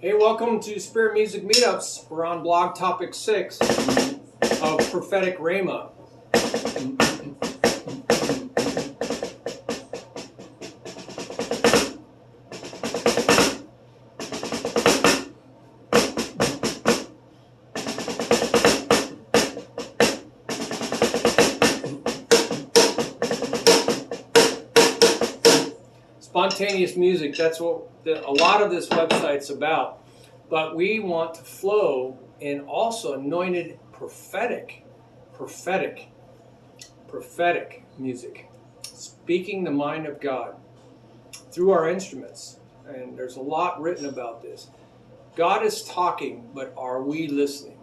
Hey, welcome to Spirit Music Meetups. We're on blog topic 6 of Prophetic Rhema. Spontaneous music, that's what a lot of this website's about. But we want to flow in also anointed prophetic music, speaking the mind of God through our instruments. And there's a lot written about this. God is talking, but are we listening?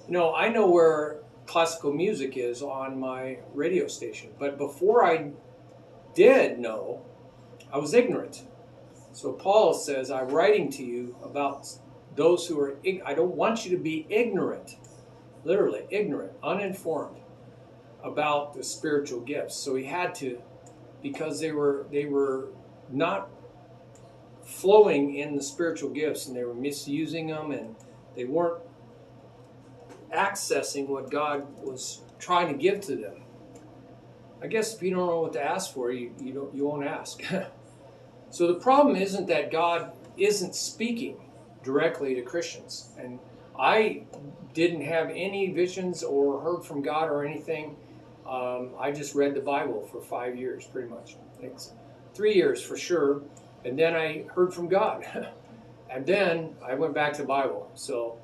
You know, I know where classical music is on my radio station, but before I did know, I was ignorant. So Paul says, I'm writing to you about those who are, I don't want you to be ignorant, literally ignorant, uninformed about the spiritual gifts. So he had to, because they were not flowing in the spiritual gifts and they were misusing them and they weren't accessing what God was trying to give to them. I guess if you don't know what to ask for, you won't ask. So the problem isn't that God isn't speaking directly to Christians. And I didn't have any visions or heard from God or anything. I just read the Bible for 5 years, pretty much. 3 years for sure. And then I heard from God. And then I went back to the Bible. So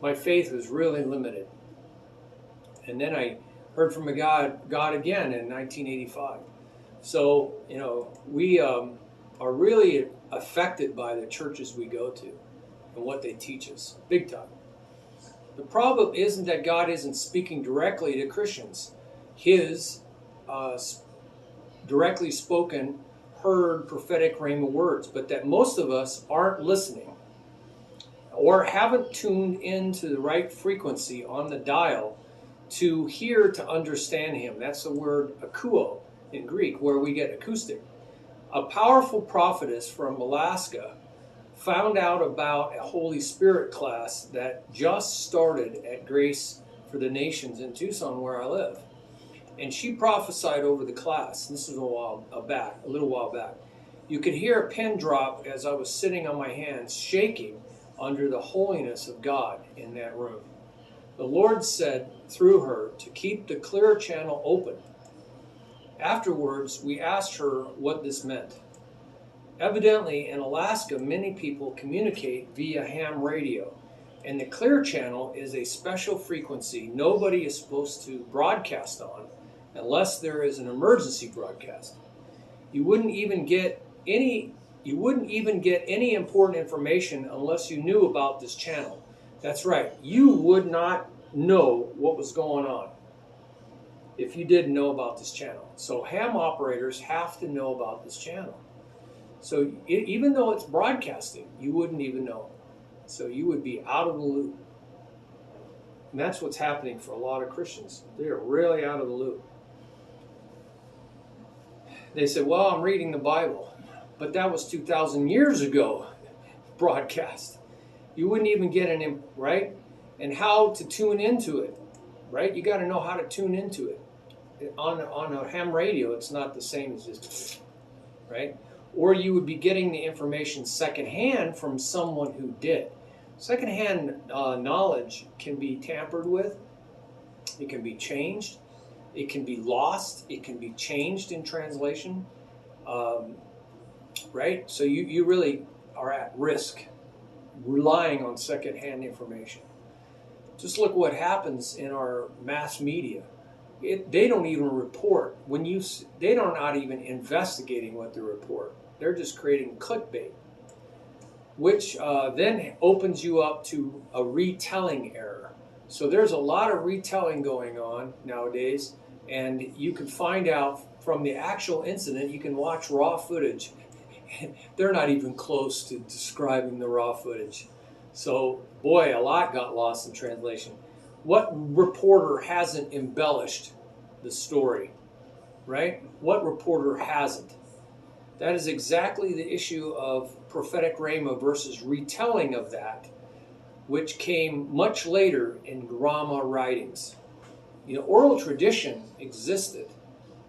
my faith was really limited. And then I heard from God again in 1985. So, you know, we are really affected by the churches we go to and what they teach us, big time. The problem isn't that God isn't speaking directly to Christians. His directly spoken, heard prophetic Rhema words, but that most of us aren't listening or haven't tuned into the right frequency on the dial to hear, to understand him. That's the word akouo in Greek, where we get acoustic. A powerful prophetess from Alaska found out about a Holy Spirit class that just started at Grace for the Nations in Tucson, where I live. And she prophesied over the class. This is a little while back. You could hear a pin drop as I was sitting on my hands, shaking under the holiness of God in that room. The Lord said through her to keep the clear channel open. Afterwards, we asked her what this meant. Evidently, in Alaska, many people communicate via ham radio, and the clear channel is a special frequency nobody is supposed to broadcast on unless there is an emergency broadcast. You wouldn't even get any important information unless you knew about this channel. That's right, you would not know what was going on if you didn't know about this channel. So ham operators have to know about this channel. So even though it's broadcasting, you wouldn't even know. So you would be out of the loop. And that's what's happening for a lot of Christians. They're really out of the loop. They say, well, I'm reading the Bible. But that was 2,000 years ago broadcast. You wouldn't even get right? And how to tune into it, right? You got to know how to tune into it. On a ham radio, it's not the same as just, right? Or you would be getting the information secondhand from someone who did. Secondhand knowledge can be tampered with. It can be changed. It can be lost. It can be changed in translation, right? So you really are at risk relying on secondhand information. Just look what happens in our mass media. They don't even report. They're not even investigating what they report. They're just creating clickbait, which then opens you up to a retelling error. So there's a lot of retelling going on nowadays, and you can find out from the actual incident. You can watch raw footage. They're not even close to describing the raw footage. So, boy, a lot got lost in translation. What reporter hasn't embellished the story, right? What reporter hasn't? That is exactly the issue of prophetic Rhema versus retelling of that, which came much later in Rhema writings. Oral tradition existed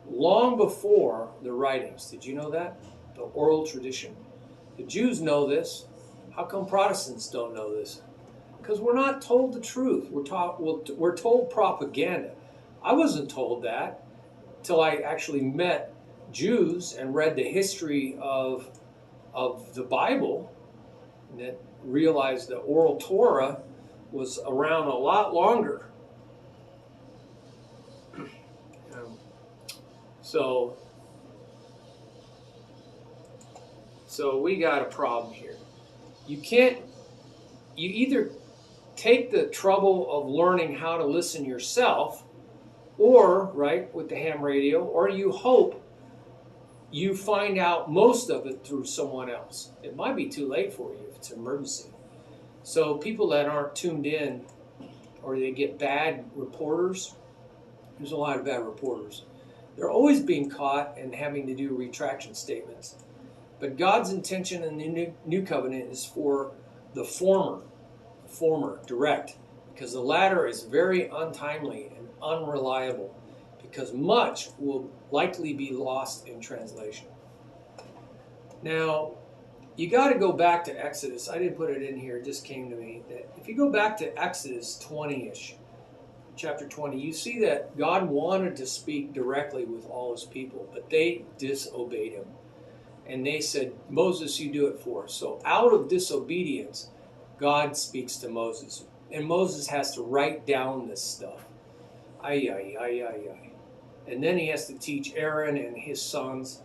long before the writings. Did you know that? The oral tradition. The Jews know this. How come Protestants don't know this? Because we're not told the truth. We're told propaganda. I wasn't told that till I actually met Jews and read the history of the Bible, and then realized the oral Torah was around a lot longer. So we got a problem here. You either take the trouble of learning how to listen yourself, or, right, with the ham radio, or you hope you find out most of it through someone else. It might be too late for you if it's an emergency. So people that aren't tuned in, or they get bad reporters, there's a lot of bad reporters. They're always being caught and having to do retraction statements. But God's intention in the new covenant is for the former, direct, because the latter is very untimely and unreliable, because much will likely be lost in translation. Now, you got to go back to Exodus. I didn't put it in here, it just came to me. That if you go back to Exodus 20-ish, chapter 20, you see that God wanted to speak directly with all his people, but they disobeyed him. And they said, Moses, you do it for us. So out of disobedience, God speaks to Moses. And Moses has to write down this stuff. And then he has to teach Aaron and his sons.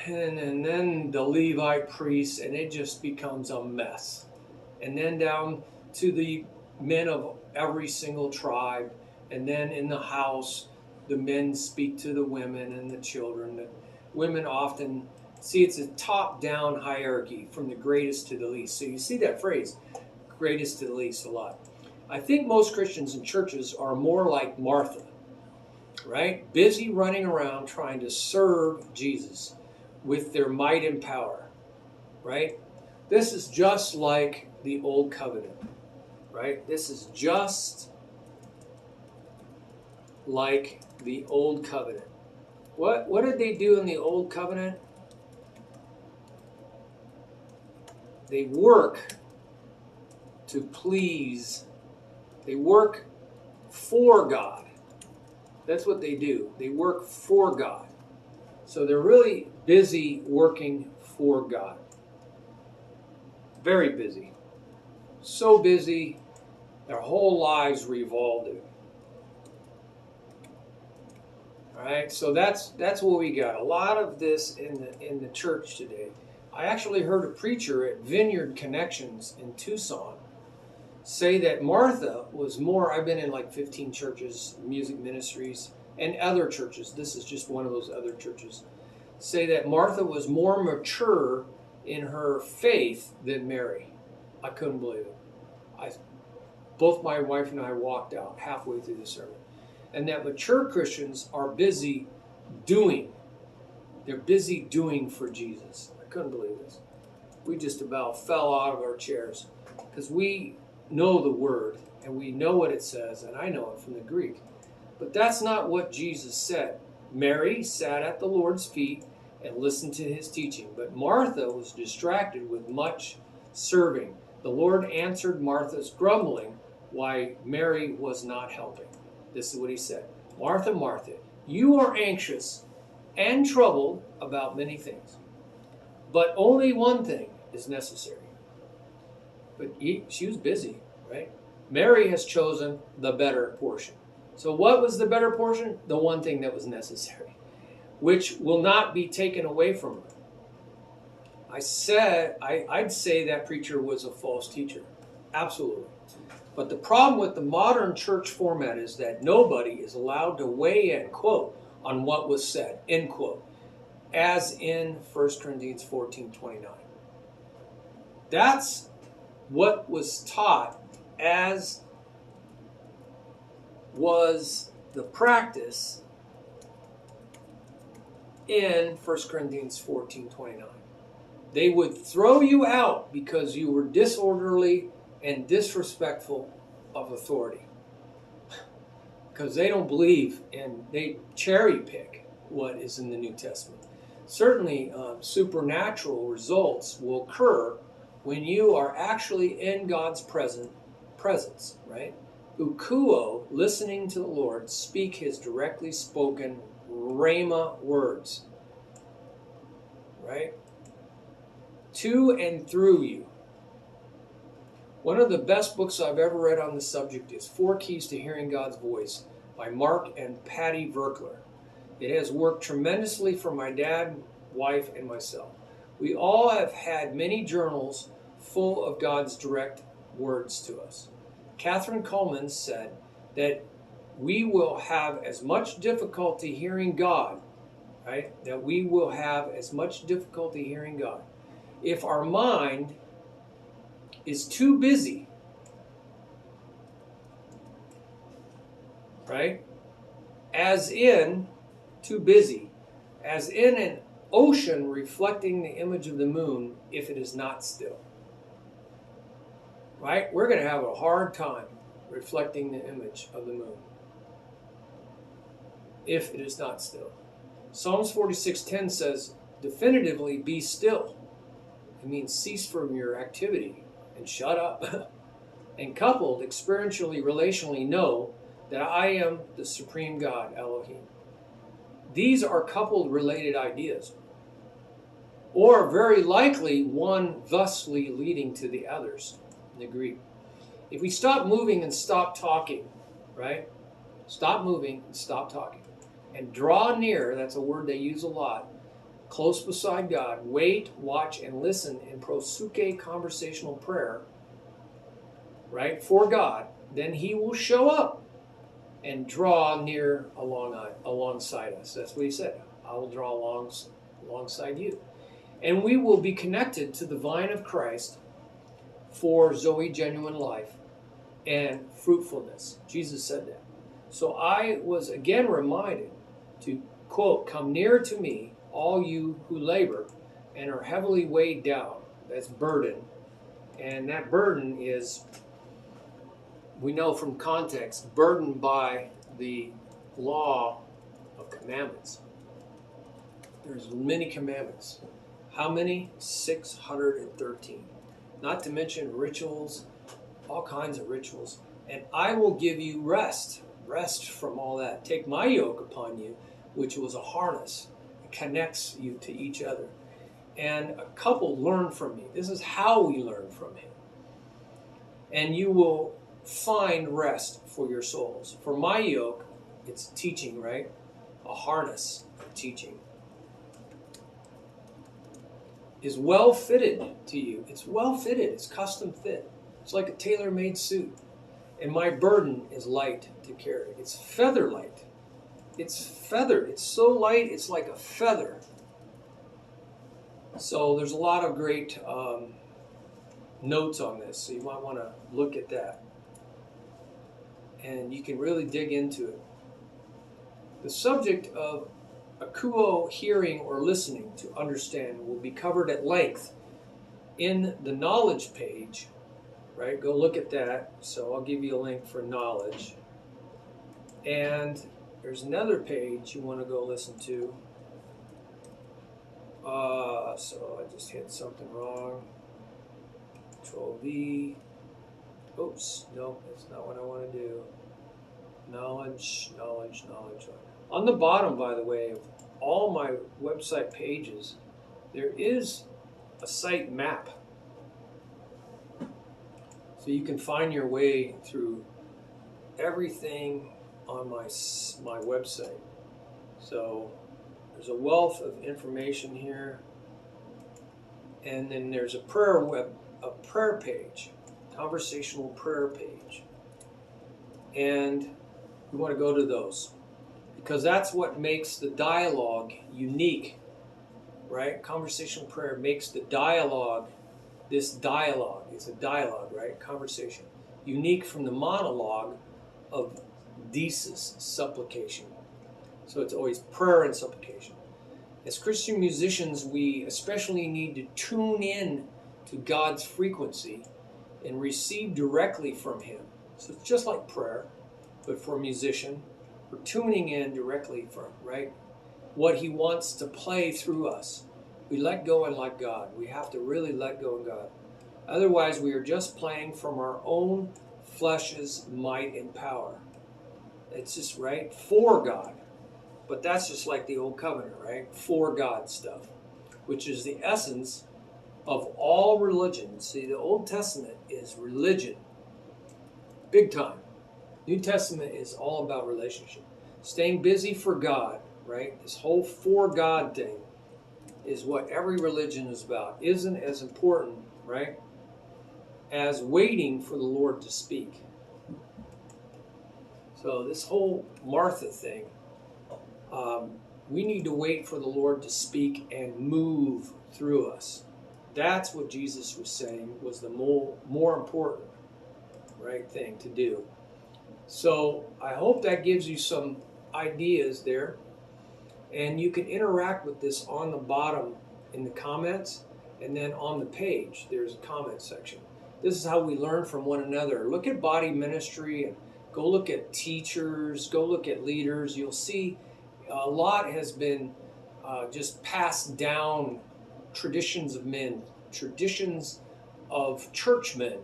And then the Levite priests, and it just becomes a mess. And then down to the men of every single tribe. And then in the house, the men speak to the women and the children. The women often, see, it's a top-down hierarchy from the greatest to the least. So you see that phrase, greatest to the least, a lot. I think most Christians in churches are more like Martha, right? Busy running around trying to serve Jesus with their might and power, right? This is just like the old covenant, right? This is just like the old covenant. What did they do in the old covenant? They work to please. They work for God. That's what they do. They work for God. So they're really busy working for God. Very busy. So busy, their whole lives revolved it. All right, so that's what we got. A lot of this in the church today. I actually heard a preacher at Vineyard Connections in Tucson say that Martha was more, I've been in like 15 churches, music ministries, and other churches. This is just one of those other churches. Say that Martha was more mature in her faith than Mary. I couldn't believe it. Both my wife and I walked out halfway through the sermon. And that mature Christians are busy doing. They're busy doing for Jesus. I couldn't believe this. We just about fell out of our chairs because we know the word and we know what it says, and I know it from the Greek. But that's not what Jesus said. Mary sat at the Lord's feet and listened to his teaching, but Martha was distracted with much serving. The Lord answered Martha's grumbling why Mary was not helping. This is what he said. Martha, Martha, you are anxious and troubled about many things, but only one thing is necessary. But she was busy, right? Mary has chosen the better portion. So what was the better portion? The one thing that was necessary, which will not be taken away from her. I'd say that preacher was a false teacher. Absolutely. But the problem with the modern church format is that nobody is allowed to weigh in, quote, on what was said, end quote, as in 1 Corinthians 14:29. That's what was taught, as was the practice in 1 Corinthians 14:29. They would throw you out because you were disorderly and disrespectful of authority. Because they don't believe, and they cherry pick what is in the New Testament. Certainly, supernatural results will occur when you are actually in God's presence, right? Ukuo, listening to the Lord, speak his directly spoken Rhema words, right? To and through you. One of the best books I've ever read on the subject is 4 Keys to Hearing God's Voice by Mark and Patti Virkler. It has worked tremendously for my dad, wife, and myself. We all have had many journals full of God's direct words to us. Kathryn Kuhlman said that we will have as much difficulty hearing God, right? That we will have as much difficulty hearing God if our mind is too busy, right? As in, too busy, as in an ocean reflecting the image of the moon if it is not still. Right? We're going to have a hard time reflecting the image of the moon if it is not still. Psalms 46:10 says, definitively be still. It means cease from your activity and shut up. And coupled, experientially, relationally, know that I am the supreme God, Elohim. These are coupled related ideas, or very likely one thusly leading to the others in the Greek. If we stop moving and stop talking, right? Stop moving and stop talking. And draw near, that's a word they use a lot, close beside God, wait, watch, and listen in prosuke conversational prayer, right, for God, then he will show up and draw near alongside us. That's what he said. I will draw alongside you. And we will be connected to the vine of Christ for Zoe genuine life and fruitfulness. Jesus said that. So I was again reminded to, quote, come near to me, all you who labor and are heavily weighed down. That's burden. And that burden is, we know from context, burdened by the law of commandments. There's many commandments. How many? 613. Not to mention rituals, all kinds of rituals. And I will give you rest from all that. Take my yoke upon you, which was a harness. It connects you to each other. And a couple learn from me. This is how we learn from him. And you will find rest for your souls. For my yoke, it's teaching, right? A harness of teaching. Is well fitted to you. It's well fitted. It's custom fit. It's like a tailor-made suit. And my burden is light to carry. It's feather light. It's feathered. It's so light, it's like a feather. So there's a lot of great notes on this. So you might want to look at that. And you can really dig into it. The subject of akuo, hearing or listening to understand, will be covered at length in the knowledge page, right? Go look at that. So I'll give you a link for knowledge. And there's another page you want to go listen to. So I just hit something wrong. Control V. Oops, no, that's not what I want to do. Knowledge. On the bottom, by the way, of all my website pages, there is a site map. So you can find your way through everything on my website. So there's a wealth of information here. And then there's a prayer page, conversational prayer page. And you want to go to those, because that's what makes the dialogue unique, right? Conversational prayer makes the dialogue, it's a dialogue, right? Conversation. Unique from the monologue of desis, supplication. So it's always prayer and supplication. As Christian musicians, we especially need to tune in to God's frequency and receive directly from Him. So it's just like prayer, but for a musician, we're tuning in directly from, right, what He wants to play through us. We let go and let God. We have to really let go of God. Otherwise, we are just playing from our own flesh's might and power. It's just, right, for God. But that's just like the old covenant, right? For God stuff, which is the essence of all religion. See, the Old Testament is religion, big time. New Testament is all about relationship. Staying busy for God, right? This whole for God thing is what every religion is about. Isn't as important, right, as waiting for the Lord to speak. So this whole Martha thing, we need to wait for the Lord to speak and move through us. That's what Jesus was saying was the more important, right, thing to do. So I hope that gives you some ideas there. And you can interact with this on the bottom in the comments, and then on the page there's a comment section. This is how we learn from one another. Look at body ministry and go look at teachers, go look at leaders. You'll see a lot has been just passed down, traditions of men, traditions of churchmen,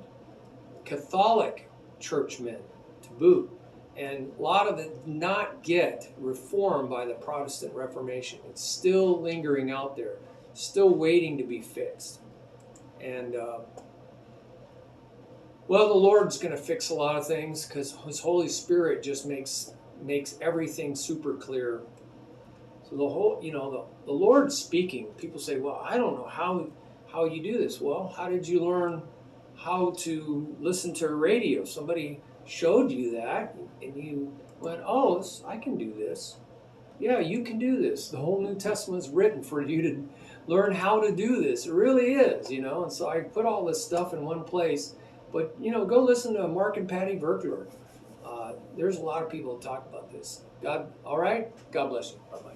Catholic churchmen to boot. And a lot of it did not get reformed by the Protestant Reformation. It's still lingering out there, still waiting to be fixed. And well, the Lord's going to fix a lot of things because His Holy Spirit just makes everything super clear. So the whole, the Lord's speaking. People say, well, I don't know how you do this. Well, how did you learn how to listen to radio? Somebody showed you that, and you went, oh, I can do this. Yeah, you can do this. The whole New Testament is written for you to learn how to do this. It really is, And so I put all this stuff in one place. But, go listen to Mark and Patti Virkler. There's a lot of people that talk about this. All right? God bless you. Bye-bye.